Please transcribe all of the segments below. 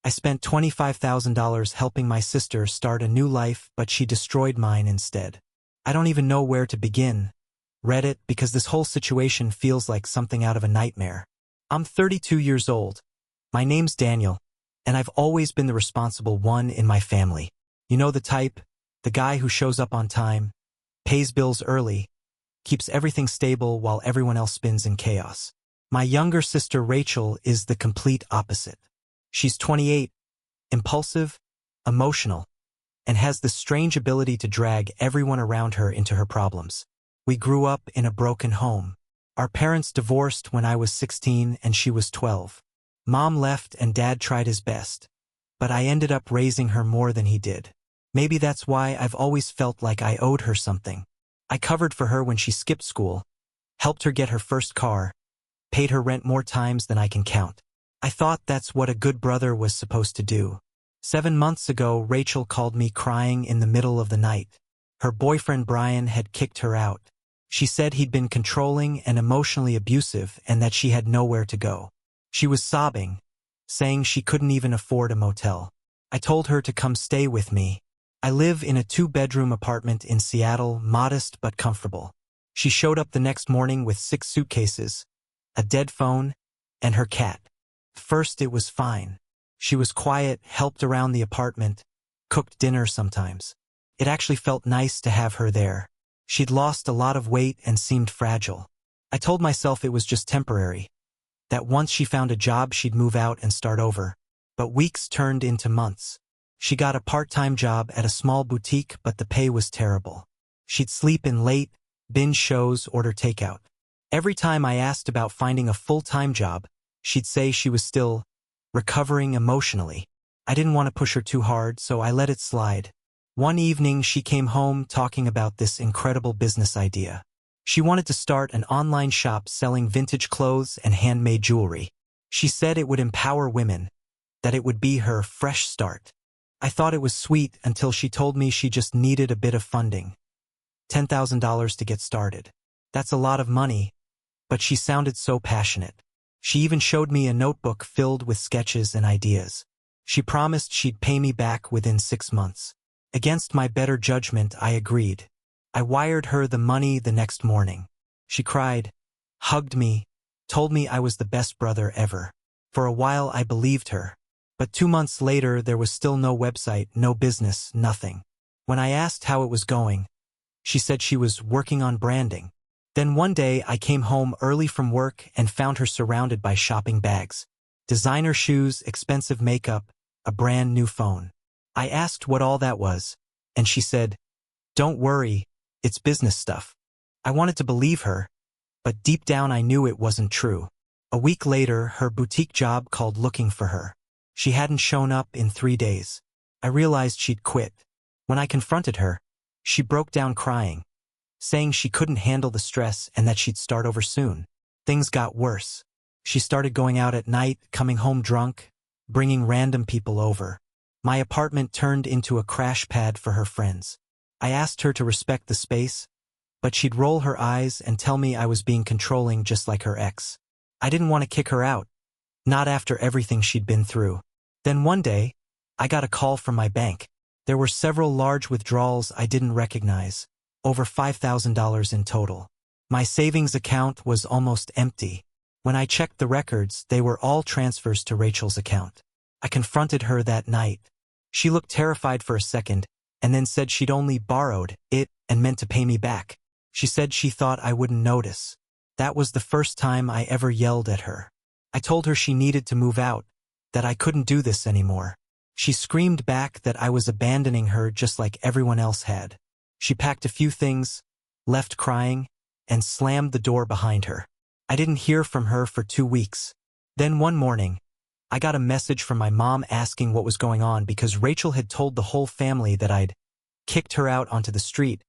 I spent $25,000 helping my sister start a new life, but she destroyed mine instead. I don't even know where to begin. Reddit, because this whole situation feels like something out of a nightmare. I'm 32 years old. My name's Daniel, and I've always been the responsible one in my family. You know the type, the guy who shows up on time, pays bills early, keeps everything stable while everyone else spins in chaos. My younger sister Rachel is the complete opposite. She's 28, impulsive, emotional, and has the strange ability to drag everyone around her into her problems. We grew up in a broken home. Our parents divorced when I was 16 and she was 12. Mom left and Dad tried his best, but I ended up raising her more than he did. Maybe that's why I've always felt like I owed her something. I covered for her when she skipped school, helped her get her first car, paid her rent more times than I can count. I thought that's what a good brother was supposed to do. 7 months ago, Rachel called me crying in the middle of the night. Her boyfriend Brian had kicked her out. She said he'd been controlling and emotionally abusive and that she had nowhere to go. She was sobbing, saying she couldn't even afford a motel. I told her to come stay with me. I live in a 2-bedroom apartment in Seattle, modest but comfortable. She showed up the next morning with 6 suitcases, a dead phone, and her cat. First it was fine. She was quiet, helped around the apartment, cooked dinner sometimes. It actually felt nice to have her there. She'd lost a lot of weight and seemed fragile. I told myself it was just temporary, that once she found a job she'd move out and start over. But weeks turned into months. She got a part-time job at a small boutique, but the pay was terrible. She'd sleep in late, binge shows, order takeout. Every time I asked about finding a full-time job, she'd say she was still recovering emotionally. I didn't want to push her too hard, so I let it slide. One evening, she came home talking about this incredible business idea. She wanted to start an online shop selling vintage clothes and handmade jewelry. She said it would empower women, that it would be her fresh start. I thought it was sweet until she told me she just needed a bit of funding. $10,000 to get started. That's a lot of money, but she sounded so passionate. She even showed me a notebook filled with sketches and ideas. She promised she'd pay me back within 6 months. Against my better judgment, I agreed. I wired her the money the next morning. She cried, hugged me, told me I was the best brother ever. For a while I believed her. But 2 months later, there was still no website, no business, nothing. When I asked how it was going, she said she was working on branding. Then one day I came home early from work and found her surrounded by shopping bags, designer shoes, expensive makeup, a brand new phone. I asked what all that was, and she said, "Don't worry, it's business stuff." I wanted to believe her, but deep down I knew it wasn't true. A week later, her boutique job called looking for her. She hadn't shown up in 3 days. I realized she'd quit. When I confronted her, she broke down crying, saying she couldn't handle the stress and that she'd start over soon. Things got worse. She started going out at night, coming home drunk, bringing random people over. My apartment turned into a crash pad for her friends. I asked her to respect the space, but she'd roll her eyes and tell me I was being controlling just like her ex. I didn't want to kick her out, not after everything she'd been through. Then one day, I got a call from my bank. There were several large withdrawals I didn't recognize, over $5,000 in total. My savings account was almost empty. When I checked the records, they were all transfers to Rachel's account. I confronted her that night. She looked terrified for a second, and then said she'd only borrowed it and meant to pay me back. She said she thought I wouldn't notice. That was the first time I ever yelled at her. I told her she needed to move out, that I couldn't do this anymore. She screamed back that I was abandoning her just like everyone else had. She packed a few things, left crying, and slammed the door behind her. I didn't hear from her for 2 weeks. Then one morning, I got a message from my mom asking what was going on because Rachel had told the whole family that I'd kicked her out onto the street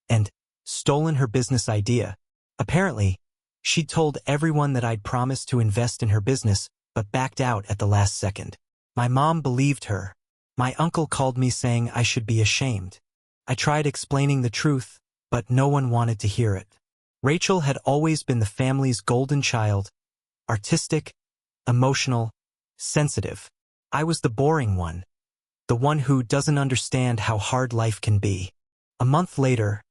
and stolen her business idea. Apparently, she'd told everyone that I'd promised to invest in her business but backed out at the last second. My mom believed her. My uncle called me saying I should be ashamed. I tried explaining the truth, but no one wanted to hear it. Rachel had always been the family's golden child, artistic, emotional, sensitive. I was the boring one, the one who doesn't understand how hard life can be. A month later,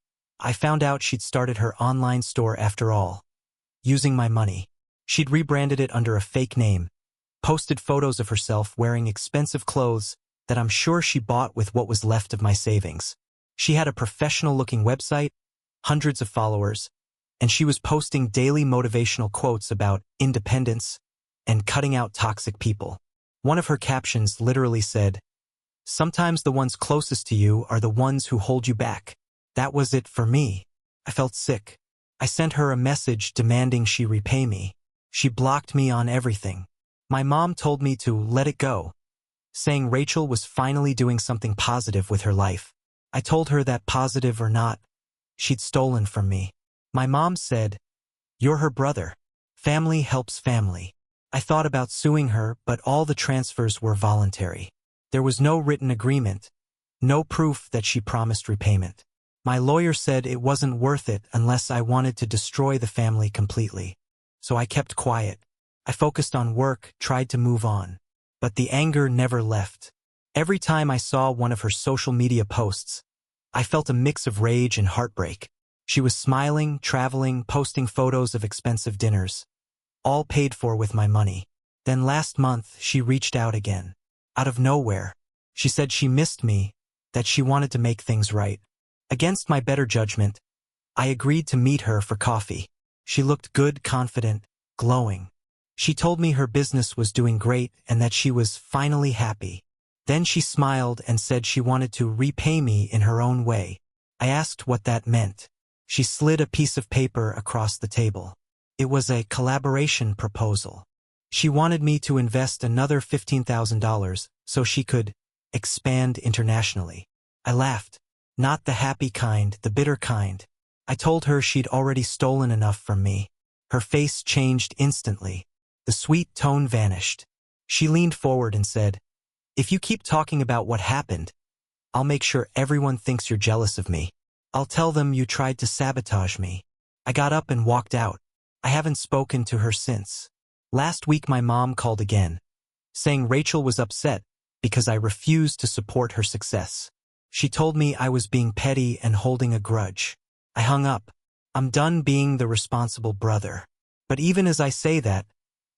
I found out she'd started her online store after all, using my money. She'd rebranded it under a fake name, posted photos of herself wearing expensive clothes that I'm sure she bought with what was left of my savings. She had a professional-looking website, hundreds of followers, and she was posting daily motivational quotes about independence and cutting out toxic people. One of her captions literally said, "Sometimes the ones closest to you are the ones who hold you back." That was it for me. I felt sick. I sent her a message demanding she repay me. She blocked me on everything. My mom told me to let it go, saying Rachel was finally doing something positive with her life. I told her that positive or not, she'd stolen from me. My mom said, "You're her brother. Family helps family." I thought about suing her, but all the transfers were voluntary. There was no written agreement, no proof that she promised repayment. My lawyer said it wasn't worth it unless I wanted to destroy the family completely. So I kept quiet. I focused on work, tried to move on. But the anger never left. Every time I saw one of her social media posts, I felt a mix of rage and heartbreak. She was smiling, traveling, posting photos of expensive dinners, all paid for with my money. Then last month, she reached out again. Out of nowhere, she said she missed me, that she wanted to make things right. Against my better judgment, I agreed to meet her for coffee. She looked good, confident, glowing. She told me her business was doing great and that she was finally happy. Then she smiled and said she wanted to repay me in her own way. I asked what that meant. She slid a piece of paper across the table. It was a collaboration proposal. She wanted me to invest another $15,000 so she could expand internationally. I laughed. Not the happy kind, the bitter kind. I told her she'd already stolen enough from me. Her face changed instantly. The sweet tone vanished. She leaned forward and said, "If you keep talking about what happened, I'll make sure everyone thinks you're jealous of me. I'll tell them you tried to sabotage me." I got up and walked out. I haven't spoken to her since. Last week my mom called again, saying Rachel was upset because I refused to support her success. She told me I was being petty and holding a grudge. I hung up. I'm done being the responsible brother. But even as I say that,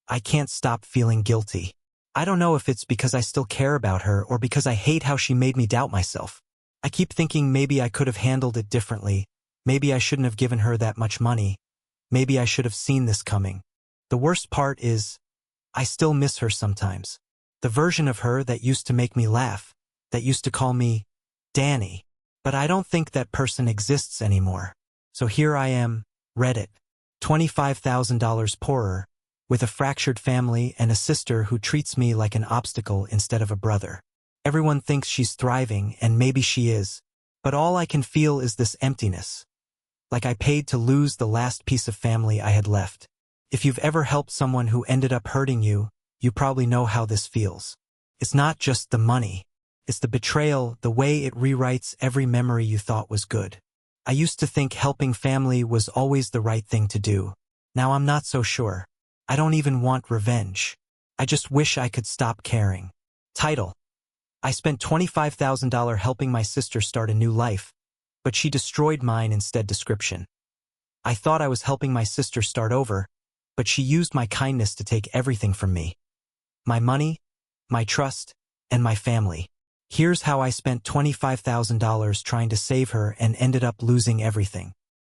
I can't stop feeling guilty. I don't know if it's because I still care about her or because I hate how she made me doubt myself. I keep thinking maybe I could have handled it differently. Maybe I shouldn't have given her that much money. Maybe I should have seen this coming. The worst part is, I still miss her sometimes. The version of her that used to make me laugh, that used to call me Danny. But I don't think that person exists anymore. So here I am, Reddit, $25,000 poorer, with a fractured family and a sister who treats me like an obstacle instead of a brother. Everyone thinks she's thriving, and maybe she is, but all I can feel is this emptiness. Like I paid to lose the last piece of family I had left. If you've ever helped someone who ended up hurting you, you probably know how this feels. It's not just the money. It's the betrayal, the way it rewrites every memory you thought was good. I used to think helping family was always the right thing to do. Now I'm not so sure. I don't even want revenge. I just wish I could stop caring. Title: I spent $25,000 helping my sister start a new life, but she destroyed mine instead. Description: I thought I was helping my sister start over, but she used my kindness to take everything from me. My money, my trust, and my family. Here's how I spent $25,000 trying to save her and ended up losing everything.